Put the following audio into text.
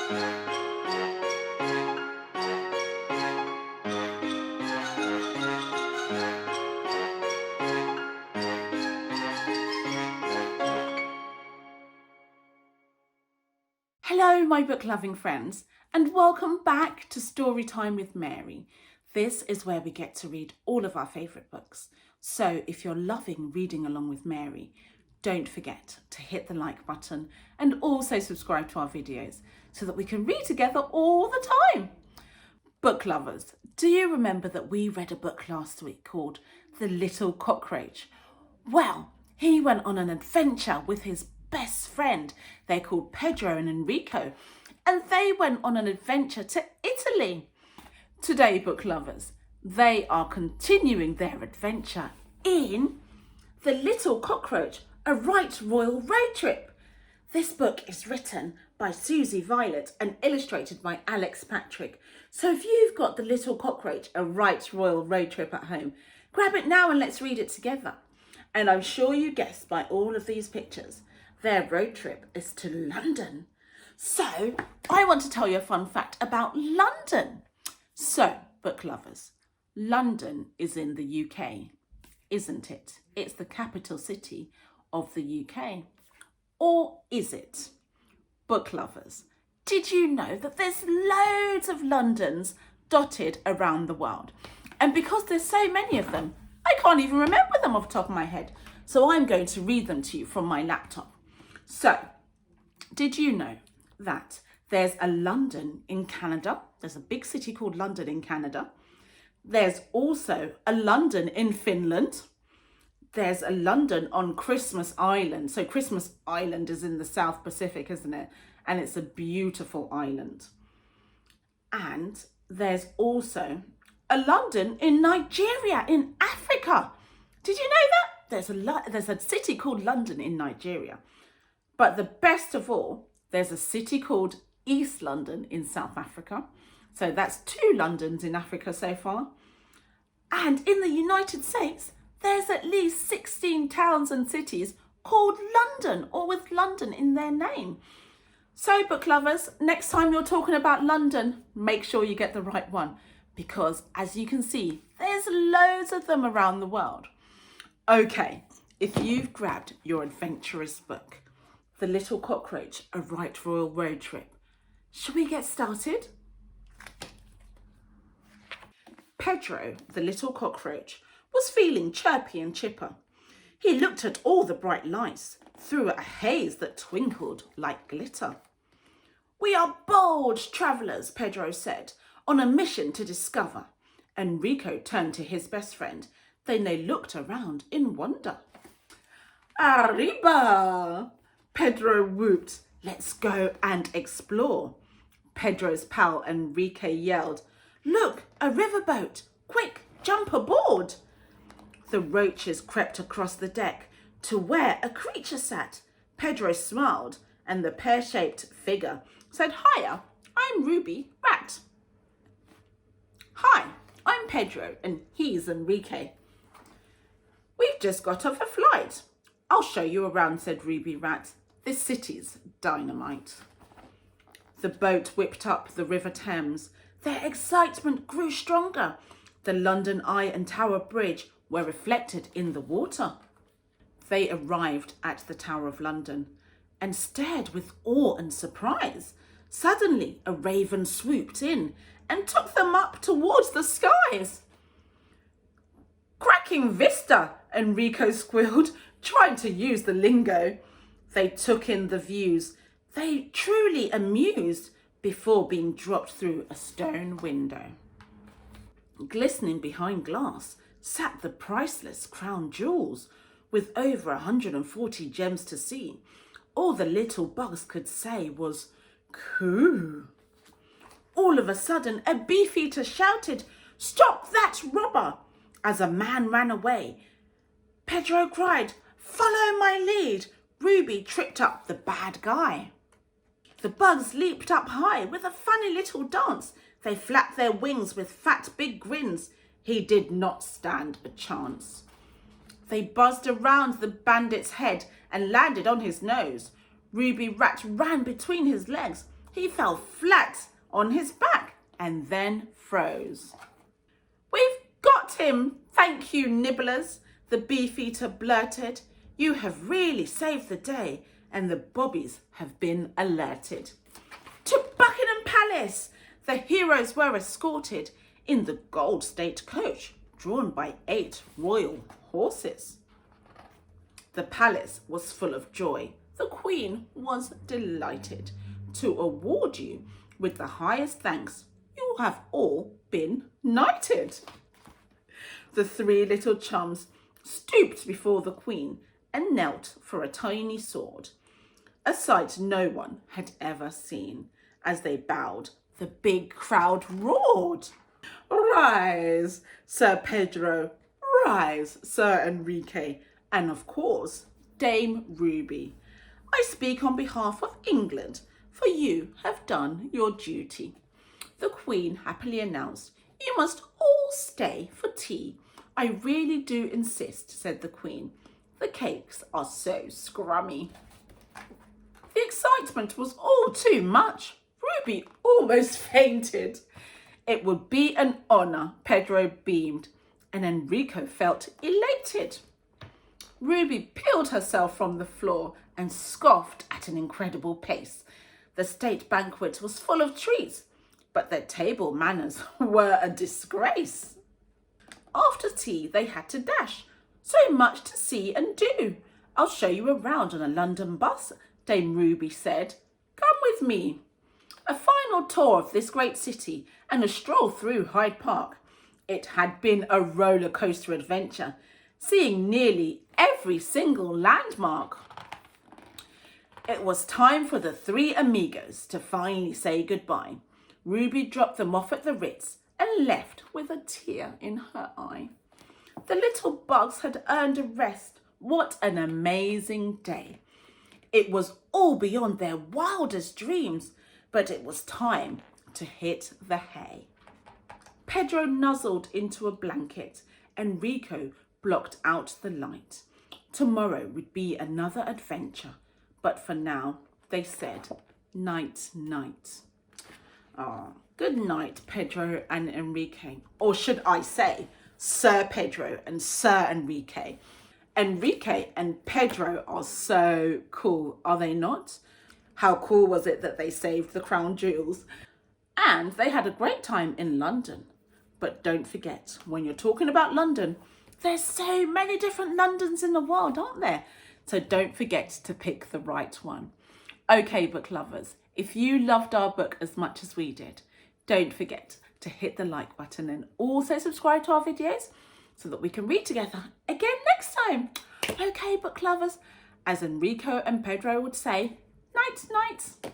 Hello, my book-loving friends, and welcome back to Storytime with Mary. This is where we get to read all of our favourite books. So if you're loving reading along with Mary, don't forget to hit the like button and also subscribe to our videos so that we can read together all the time. Book lovers, do you remember that we read a book last week called The Little Cockroach? Well, he went on an adventure with his best friend. They're called Pedro and Enrico, and they went on an adventure to Italy. Today, book lovers, they are continuing their adventure in The Little Cockroach, a Right Royal Road Trip. This book is written by Susie Violet and illustrated by Alex Patrick. So if you've got The Little Cockroach, a Right Royal Road Trip at home, grab it now and let's read it together. And I'm sure you guessed by all of these pictures, their road trip is to London. So I want to tell you a fun fact about London. So, book lovers, London is in the UK, isn't it? It's the capital city of the UK. Or is it? Book lovers, did you know that there's loads of Londons dotted around the world? And because there's so many of them, I can't even remember them off the top of my head. So I'm going to read them to you from my laptop. So, did you know that there's a London in Canada? There's a big city called London in Canada. There's also a London in Finland. There's a London on Christmas Island. So Christmas Island is in the South Pacific, isn't it? And it's a beautiful island. And there's also a London in Nigeria, in Africa. Did you know that? There's a city called London in Nigeria. But the best of all, there's a city called East London in South Africa. So that's 2 Londons in Africa so far. And in the United States, there's at least 16 towns and cities called London or with London in their name. So book lovers, next time you're talking about London, make sure you get the right one, because as you can see, there's loads of them around the world. Okay, if you've grabbed your adventurous book, The Little Cockroach, a Right Royal Road Trip, shall we get started? Pedro, the little cockroach, was feeling chirpy and chipper. He looked at all the bright lights through a haze that twinkled like glitter. "We are bold travellers," Pedro said, "on a mission to discover." Enrico turned to his best friend. Then they looked around in wonder. "Arriba!" Pedro whooped. "Let's go and explore." Pedro's pal Enrique yelled, "Look, a riverboat! Quick, jump aboard!" The roaches crept across the deck to where a creature sat. Pedro smiled, and the pear-shaped figure said, "Hiya, I'm Ruby Rat." "Hi, I'm Pedro, and he's Enrique. We've just got off a flight. I'll show you around," said Ruby Rat. "This city's dynamite." The boat whipped up the River Thames. Their excitement grew stronger. The London Eye and Tower Bridge were reflected in the water. They arrived at the Tower of London and stared with awe and surprise. Suddenly, a raven swooped in and took them up towards the skies. "Cracking vista," Enrico squealed, trying to use the lingo. They took in the views. They truly amused before being dropped through a stone window. Glistening behind glass sat the priceless crown jewels, with over 140 gems to see. All the little bugs could say was, "Coo." All of a sudden, a beefeater shouted, "Stop that robber!" As a man ran away. Pedro cried, "Follow my lead." Ruby tripped up the bad guy. The bugs leaped up high with a funny little dance. They flapped their wings with fat big grins. He did not stand a chance. They buzzed around the bandit's head and landed on his nose. Ruby Rat ran between his legs. he fell flat on his back and then froze. "We've got him, thank you, Nibblers," the Beefeater blurted. "You have really saved the day, and the bobbies have been alerted." To Buckingham Palace the heroes were escorted in the gold state coach drawn by 8 royal horses. The palace was full of joy. The Queen was delighted to award you with the highest thanks. You have all been knighted. The 3 little chums stooped before the Queen and knelt for a tiny sword, a sight no one had ever seen. As they bowed, the big crowd roared. "Rise, Sir Pedro, rise, Sir Enrique, and of course, Dame Ruby. I speak on behalf of England, for you have done your duty." The Queen happily announced, "You must all stay for tea. I really do insist," said the Queen. "The cakes are so scrummy." The excitement was all too much. Ruby almost fainted. It would be an honour, Pedro beamed, and Enrico felt elated. Ruby peeled herself from the floor and scoffed at an incredible pace. The state banquet was full of treats, but their table manners were a disgrace. After tea, they had to dash. So much to see and do. "I'll show you around on a London bus," Dame Ruby said. "Come with me." A final tour of this great city and a stroll through Hyde Park. It had been a roller coaster adventure, seeing nearly every single landmark. It was time for the 3 amigos to finally say goodbye. Ruby dropped them off at the Ritz and left with a tear in her eye. The little bugs had earned a rest. What an amazing day. It was all beyond their wildest dreams, but it was time to hit the hay. Pedro nuzzled into a blanket. Enrico blocked out the light. Tomorrow would be another adventure, but for now, they said night, night. Good night, Pedro and Enrique. Or should I say, Sir Pedro and Sir Enrique. Enrique and Pedro are so cool, are they not? How cool was it that they saved the crown jewels? And they had a great time in London. But don't forget, when you're talking about London, there's so many different Londons in the world, aren't there? So don't forget to pick the right one. Okay, book lovers, if you loved our book as much as we did, don't forget to hit the like button and also subscribe to our videos so that we can read together again next time. Okay, book lovers, as Enrico and Pedro would say, night, night.